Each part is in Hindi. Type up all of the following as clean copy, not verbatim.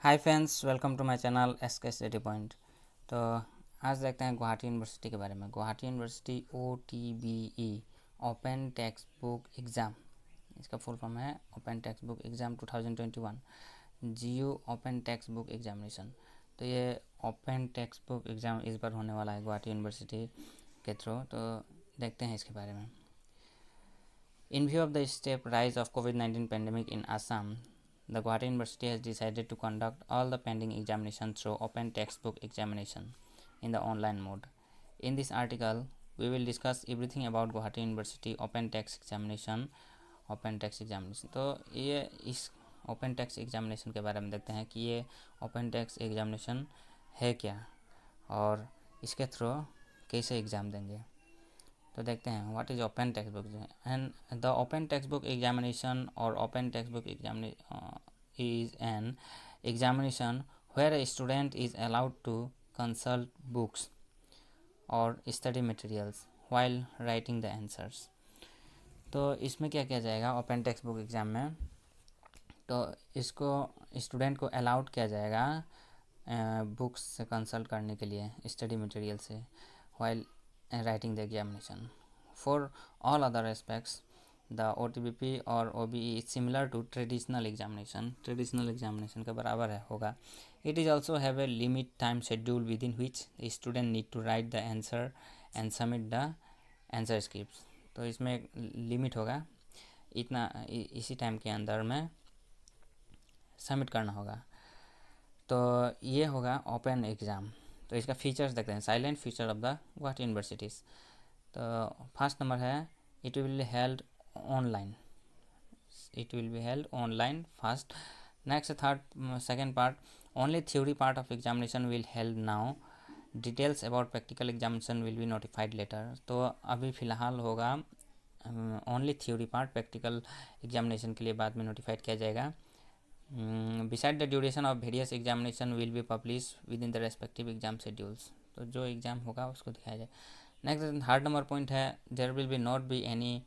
Hi friends, welcome to my channel SK study point. तो आज देखते हैं गुवाहाटी यूनिवर्सिटी के बारे में। Guwahati university OTBE open text book exam, इसका फुल फॉर्म है open text book exam 2021 GU open text book examination. तो ये ओपन टेक्स्ट बुक एग्ज़ाम इस बार होने वाला है गुवाहाटी यूनिवर्सिटी के थ्रू। तो देखते हैं इसके बारे में। In view of the steep rise of COVID-19 pandemic in Assam, the Guwahati University has decided to conduct all the pending examinations through open textbook examination in the online mode. In this article, we will discuss everything about Guwahati University open text examination. तो ये इस ओपन टेक्स्ट एग्जामिनेशन के बारे में देखते हैं कि ये ओपन टेक्स्ट एग्जामिनेशन है क्या और इसके थ्रू कैसे एग्ज़ाम देंगे। तो देखते हैं what is open text book and the open text book examination और open text book is an examination where a student is allowed to consult books or study materials while writing the answers। तो इसमें क्या किया जाएगा ओपन टेक्स्ट बुक एग्ज़ाम में, तो इसको स्टूडेंट को अलाउड किया जाएगा बुक्स से कंसल्ट करने के लिए, स्टडी मटेरियल से, while writing the examination. For all other aspects, the OTBP और OBE is similar to traditional examination. Traditional examination के बराबर है होगा. It is also have a limit time schedule within which the student need to write the answer and submit the answer scripts. तो इसमें एक लिमिट होगा, इतना इसी टाइम के अंदर में सबमिट करना होगा। तो ये होगा ओपन एग्ज़ाम। तो इसका फीचर्स देखते हैं। Silent feature of the Guwahati universities. तो फर्स्ट नंबर है it will be held online, first. Next third second part, only theory part of examination will held now, details about practical examination will be notified later. तो अभी फ़िलहाल होगा only theory part, practical examination के लिए बाद में नोटिफाइड किया जाएगा। Beside the duration of various examination will be published within the respective exam schedules। तो जो एग्ज़ाम होगा उसको दिखाया जाए। नेक्स्ट थर्ड नंबर पॉइंट है there will be not be any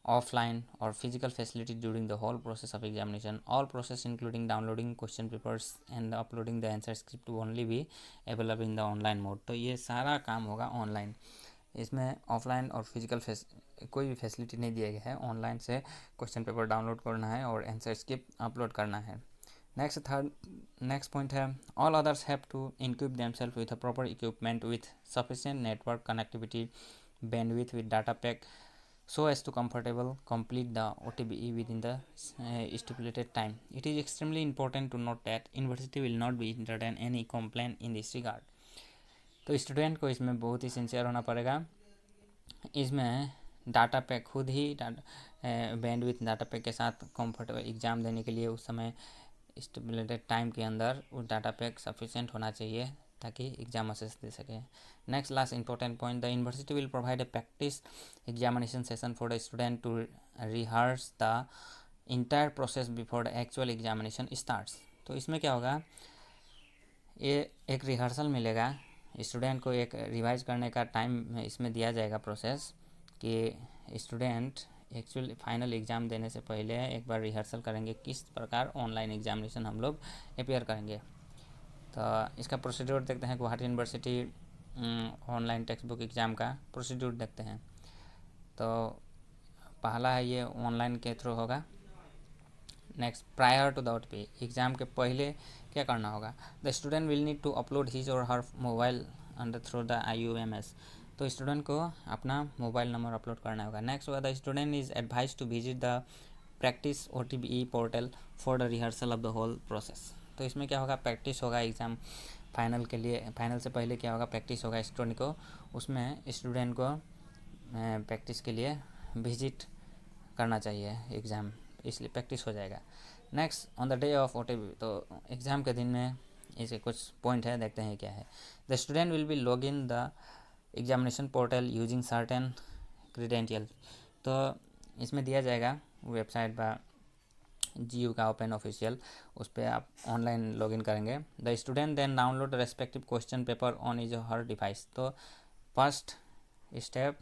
offline और physical facility during the whole process of examination. All process including downloading question papers and uploading the answer script only be available in the online mode. तो ये सारा काम होगा ऑनलाइन, इसमें ऑफलाइन और फिजिकल कोई भी फैसिलिटी नहीं दिया गया है। ऑनलाइन से क्वेश्चन पेपर डाउनलोड करना है और आंसर स्क्रिप्ट अपलोड करना है। नेक्स्ट पॉइंट है all others have to equip themselves with a proper equipment with sufficient network connectivity bandwidth with data pack so as to comfortable complete the OTBE within the stipulated time. It is extremely important to note that university will not be entertain any complaint in this regard। तो स्टूडेंट को इसमें बहुत ही सिंसियर होना पड़ेगा। इसमें डाटा पैक खुद ही बैंडविथ डाटा पैक के साथ कंफर्टेबल एग्ज़ाम देने के लिए उस समय स्टिपुलेटेड टाइम के अंदर उस डाटा पैक सफिशिएंट होना चाहिए ताकि एग्जाम असेस दे सके। Next last important point, the university will provide a practice examination session for the student to rehearse the entire process before the actual examination starts. तो इसमें क्या होगा, ये एक रिहर्सल मिलेगा स्टूडेंट को, एक रिवाइज करने का टाइम इसमें दिया जाएगा प्रोसेस कि स्टूडेंट एक्चुअल फाइनल एग्ज़ाम देने से पहले एक बार रिहर्सल करेंगे किस प्रकार ऑनलाइन एग्जामिनेशन हम लोग अपेयर करेंगे। तो इसका प्रोसीड्यूर देखते हैं। Guwahati university online text book exam का प्रोसीड्यूर देखते हैं। तो पहला है ये ऑनलाइन के थ्रू होगा। Next, prior to the OTBE exam के पहले क्या करना होगा, the student will need to upload his or her mobile under through the IUMS। तो स्टूडेंट को अपना मोबाइल नंबर अपलोड करना होगा। नेक्स्ट होगा the student is advise to visit the practice OTBE portal for the rehearsal of the whole process. तो इसमें क्या होगा, प्रैक्टिस होगा एग्ज़ाम फाइनल के लिए। फाइनल से पहले क्या होगा, प्रैक्टिस होगा स्टूडेंट को, उसमें स्टूडेंट को प्रैक्टिस के लिए विजिट करना चाहिए एग्ज़ाम, इसलिए प्रैक्टिस हो जाएगा। Next, on the day of OTBE, तो एग्ज़ाम के दिन में इसे कुछ पॉइंट है, देखते हैं क्या है। The student will B log in the examination portal using certain credential. तो इसमें दिया जाएगा वेबसाइट बा GU का ओपन ऑफिशियल, उस पर आप ऑनलाइन लॉगिन करेंगे। The student then download respective question paper on is her device. तो फर्स्ट स्टेप,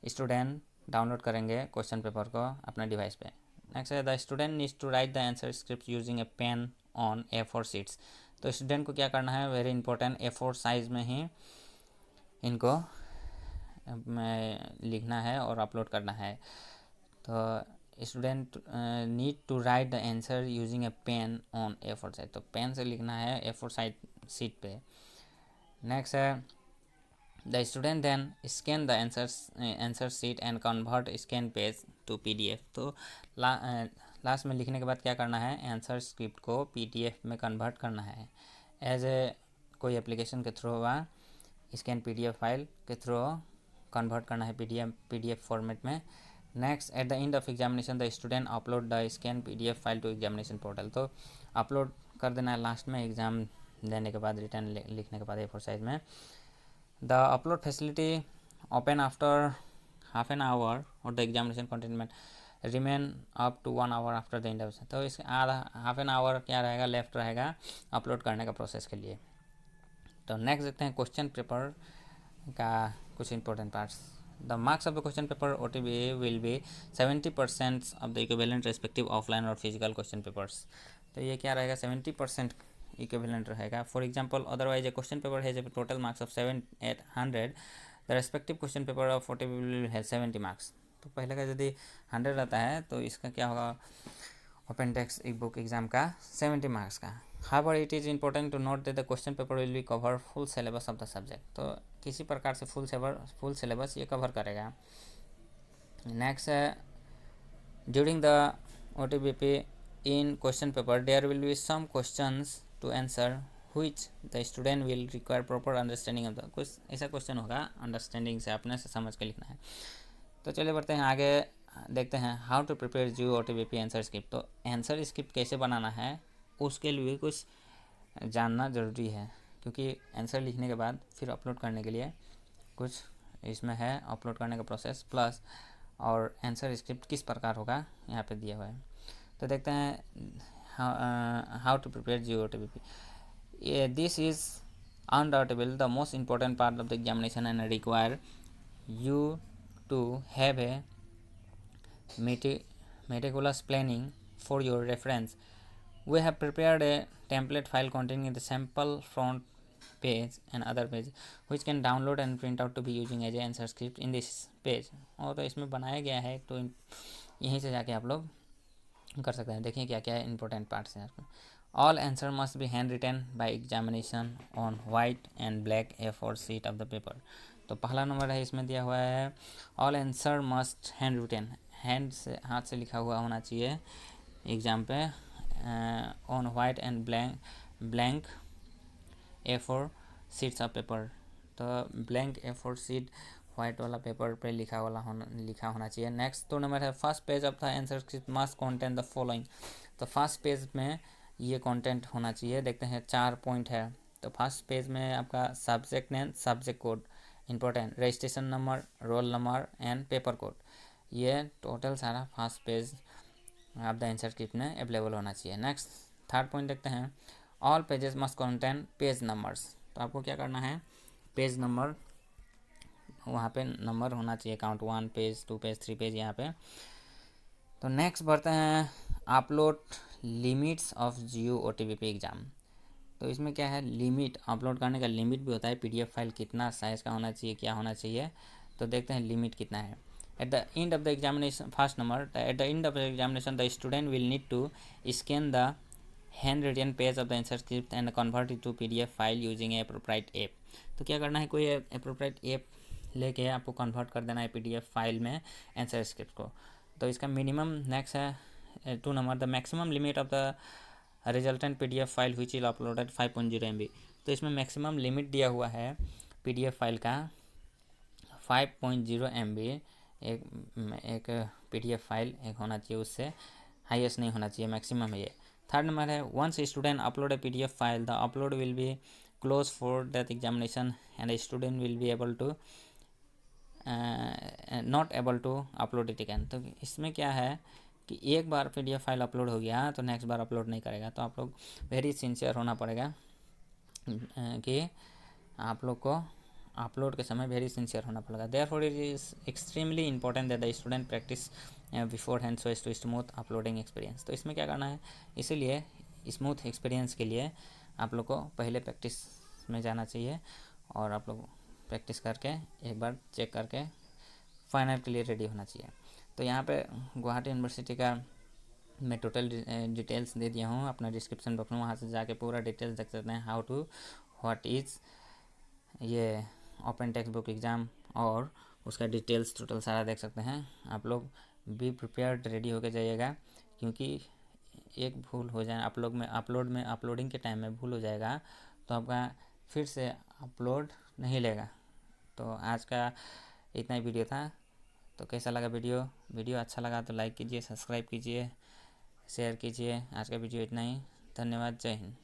स्टूडेंट डाउनलोड करेंगे क्वेश्चन पेपर को अपने डिवाइस पे। नेक्स्ट है the student needs to write the answer script using a pen on A4 sheets. तो स्टूडेंट को क्या करना है, वेरी इंपॉर्टेंट, A4 साइज़ में ही इनको लिखना है और अपलोड करना है। तो student need to write the answer using a pen on A4 size, तो पेन से लिखना है A4 साइज शीट पे। नेक्स्ट है the student then scan the answer sheet and convert scan page to PDF। तो लास्ट में लिखने के बाद क्या करना है, आंसर स्क्रिप्ट को PDF में कन्वर्ट करना है एज ए कोई एप्लीकेशन के थ्रू हुआ, स्कैन PDF फाइल के थ्रू कन्वर्ट करना है PDF फॉर्मेट में। Next at the end of examination the student upload the scan PDF file to examination portal, तो अपलोड कर देना है लास्ट में एग्ज़ाम देने के बाद, रिटर्न लिखने के बाद A4 साइज में। The upload facility open after half an hour और the examination containment remain up to 1 hour after the end of, तो इसके आधा हाफ एन आवर क्या रहेगा, लेफ्ट रहेगा अपलोड करने का प्रोसेस के लिए। तो नेक्स्ट देखते हैं क्वेश्चन पेपर का कुछ important parts. The marks of the question paper OTB will be 70% of the equivalent respective offline और फिजिकल क्वेश्चन पेपर्स, तो ये क्या रहेगा, 70% इक्विवेलेंट रहेगा। For example otherwise A question paper has a total marks of 700 the respective question paper of OTB will have 70 marks, तो पहले का यदि 100 रहता है तो इसका क्या होगा, open text e book exam का 70 मार्क्स का। However it is important to note that the question paper will be cover full syllabus of the subject, तो किसी प्रकार से फुल सिलेबस ये कवर करेगा। नेक्स्ट है during the OTBP in question paper there will be some questions to answer which the student will require proper understanding of the, कुछ ऐसा क्वेश्चन होगा अंडरस्टैंडिंग से अपने से समझ के लिखना है। तो चलिए बढ़ते हैं आगे, देखते हैं how to prepare GU OTBP answer script. तो आंसर स्क्रिप्ट कैसे बनाना है उसके लिए कुछ जानना ज़रूरी है, क्योंकि आंसर लिखने के बाद फिर अपलोड करने के लिए कुछ इसमें है अपलोड करने का प्रोसेस प्लस, और आंसर स्क्रिप्ट किस प्रकार होगा यहाँ पे दिया हुआ है। तो देखते हैं how to prepare GU OTBP। This is undoubtedly the most important part of the examination and require you to have a meticulous planning for your reference. We have prepared a template file containing the sample front page and other page which can download and print out to be using as a answer script in this page, और तो इसमें बनाया गया है, तो यहीं से जाके आप लोग कर सकते हैं। देखिए क्या क्या इंपॉर्टेंट पार्ट्स हैं। All answer must be hand written by examination on white and black A4 sheet of the paper, तो पहला नंबर है इसमें दिया हुआ है all answer must hand written, hand से हाथ से लिखा हुआ होना चाहिए एग्ज़ाम पे, on white and blank A4 sheets of paper, तो ब्लैंक A4 शीट वाइट वाला पेपर पे लिखा होना चाहिए। नेक्स्ट 2 नंबर है first page of the answer script must contain the following, तो फर्स्ट पेज में ये कंटेंट होना चाहिए। देखते हैं 4 पॉइंट है, तो फर्स्ट पेज में आपका subject name, subject code important, registration number, roll number and paper code, ये टोटल सारा first page of the answer script में अवेलेबल होना चाहिए। नेक्स्ट थर्ड पॉइंट देखते हैं all pages must contain page numbers, तो आपको क्या करना है, पेज नंबर वहाँ पे नंबर होना चाहिए, काउंट 1 पेज 2 पेज 3 पेज यहाँ पे। तो नेक्स्ट बढ़ते हैं upload limits of Jio OTBP exam, तो इसमें क्या है, लिमिट अपलोड करने का लिमिट भी होता है, PDF फाइल कितना साइज़ का होना चाहिए, क्या होना चाहिए, तो देखते हैं लिमिट कितना है। At the end of the examination first number, at the end of the examination the student will need to scan the hand written page of the answer script and convert it to PDF file using a appropriate app, तो क्या करना है, कोई एप्रोप्रिएट ऐप लेके आपको कन्वर्ट कर देना है PDF फाइल में आंसर स्क्रिप्ट को। तो इसका मिनिमम नेक्स्ट है 2 number the maximum limit of the resultant PDF file which is uploaded 5.0 MB, तो इसमें मैक्सिमम लिमिट दिया हुआ है PDF फाइल का 5.0 MB, एक PDF फाइल एक होना चाहिए, उससे हाईएस्ट नहीं होना चाहिए, मैक्सिमम है ये। थर्ड नंबर है once student upload a PDF file the upload will be close for that examination and student will be able to not able to upload it again, तो इसमें क्या है कि एक बार PDF फाइल अपलोड हो गया तो नेक्स्ट बार अपलोड नहीं करेगा, तो आप लोग वेरी सिंसियर होना पड़ेगा कि आप लोग को अपलोड के समय वेरी सिंसियर होना पड़ेगा। Therefore it is extremely important that the student practice before hand so as to smooth uploading experience, तो इसमें क्या करना है, इसीलिए स्मूथ एक्सपीरियंस के लिए आप लोग को पहले प्रैक्टिस में जाना चाहिए और आप लोग प्रैक्टिस करके एक बार चेक करके फाइनल के लिए रेडी होना चाहिए। तो यहाँ पे गुवाहाटी यूनिवर्सिटी का मैं टोटल डिटेल्स दे दिया हूँ अपना डिस्क्रिप्शन बॉक्स में, वहाँ से जाके पूरा डिटेल्स देख सकते हैं। हाउ टू व्हाट इज़ ये ओपन टेक्स्ट बुक एग्ज़ाम और उसका डिटेल्स टोटल सारा देख सकते हैं। आप लोग बी प्रिपेयर्ड, रेडी होके जाइएगा, क्योंकि एक भूल हो जाए अपलोडिंग के टाइम में भूल हो जाएगा तो आपका फिर से अपलोड नहीं लेगा। तो आज का इतना ही वीडियो था। तो कैसा लगा वीडियो अच्छा लगा तो लाइक कीजिए, सब्सक्राइब कीजिए, शेयर कीजिए। आज का वीडियो इतना ही। धन्यवाद। जय हिंद।